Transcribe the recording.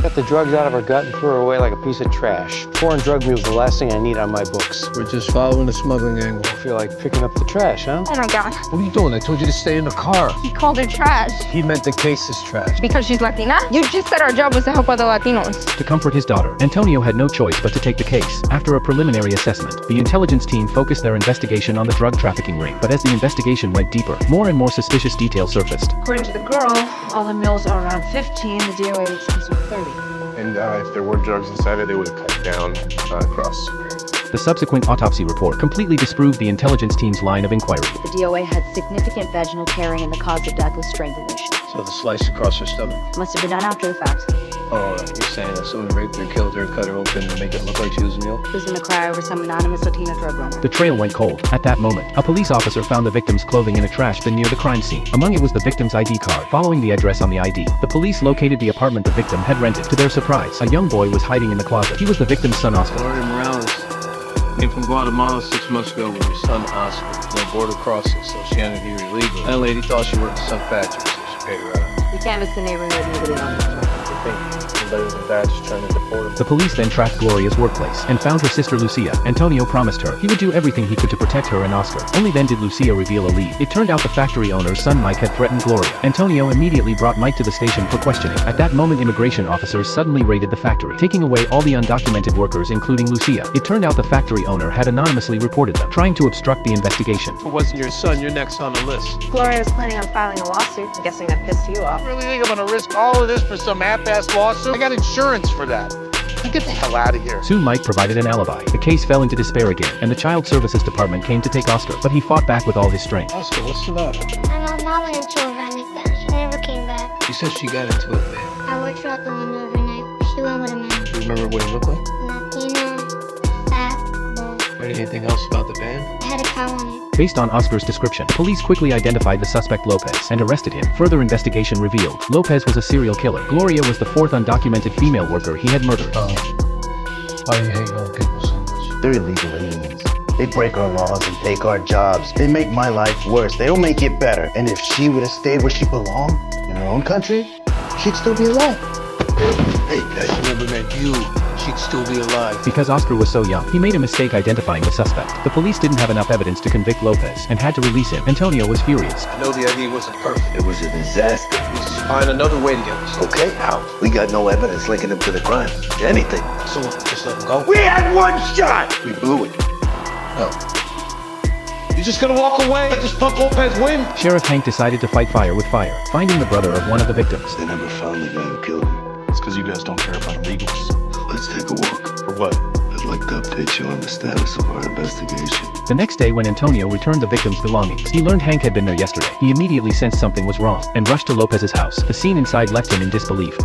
Got the drugs out of her gut and threw her away like a piece of trash. Foreign drug mule's the last thing I need on my books. We're just following the smuggling angle. I feel like picking up the trash, huh? Oh my God. What are you doing? I told you to stay in the car. He called her trash. He meant the case is trash. Because she's Latina? You just said our job was to help other Latinos. To comfort his daughter, Antonio had no choice but to take the case. After a preliminary assessment, the intelligence team focused their investigation on the drug trafficking ring. But as the investigation went deeper, more and more suspicious details surfaced. According to the girl, all the mules are around 15, the DOA says 30. And if there were drugs inside it, they would have cut down across. The subsequent autopsy report completely disproved the intelligence team's line of inquiry. The DOA had significant vaginal tearing and the cause of death was strangulation. So the slice across her stomach. Must have been done after the fact. Oh, you're saying that someone raped her, killed her, cut her open to make it look like she was a mule? Who's gonna cry over some anonymous Latina drug runner? The trail went cold. At that moment, a police officer found the victim's clothing in a trash bin near the crime scene. Among it was the victim's ID card. Following the address on the ID, the police located the apartment the victim had rented. To their surprise, a young boy was hiding in the closet. He was the victim's son, Oscar. Gloria Morales came from Guatemala 6 months ago with her son, Oscar. No border crossing, so she entered here illegally. That lady thought she worked at some factory, so she paid her out. We canvassed the neighborhood, nobody knows. Anybody with a badge trying to deport him. The police then tracked Gloria's workplace and found her sister Lucia. Antonio promised her he would do everything he could to protect her and Oscar. Only then did Lucia reveal a lead. It turned out the factory owner's son Mike had threatened Gloria. Antonio immediately brought Mike to the station for questioning. At that moment, immigration officers suddenly raided the factory, taking away all the undocumented workers including Lucia. It turned out the factory owner had anonymously reported them, trying to obstruct the investigation. If it wasn't your son, you're next on the list. Gloria was planning on filing a lawsuit. I'm guessing that pissed you off. Really think I'm gonna risk all of this for some half-ass lawsuit? I got insurance for that. Now get the hell out of here. Soon Mike provided an alibi. The case fell into despair again, and the Child Services Department came to take Oscar, but he fought back with all his strength. Oscar, what's the matter? My mom went into a van like that. She never came back. She said she got into it, man. I watched her out the window every night. She went with a man. Do you remember what he looked like? Latina, fat, bald. Heard anything else about the van? It had a cow on it. Based on Oscar's description, police quickly identified the suspect Lopez and arrested him. Further investigation revealed Lopez was a serial killer. Gloria was the fourth undocumented female worker he had murdered. Why do you hate young people so much? They're illegal aliens. They break our laws and take our jobs. They make my life worse. They don't make it better. And if she would have stayed where she belonged, in her own country, she'd still be alive. Hey, guys, never met you. She'd still be alive. Because Oscar was so young, he made a mistake identifying the suspect. The police didn't have enough evidence to convict Lopez and had to release him. Antonio was furious. I know the ID wasn't perfect. It was a disaster. We just find another way to get this. Okay, how? We got no evidence linking him to the crime. Anything. So just let him go. We had one shot! We blew it. No. You just gonna walk away? Let this punk Lopez win? Sheriff Hank decided to fight fire with fire, finding the brother of one of the victims. They never found the guy who killed him. It's because you guys don't care about illegals. Let's take a walk. For what? I'd like to update you on the status of our investigation. The next day when Antonio returned the victim's belongings, he learned Hank had been there yesterday. He immediately sensed something was wrong and rushed to Lopez's house. The scene inside left him in disbelief.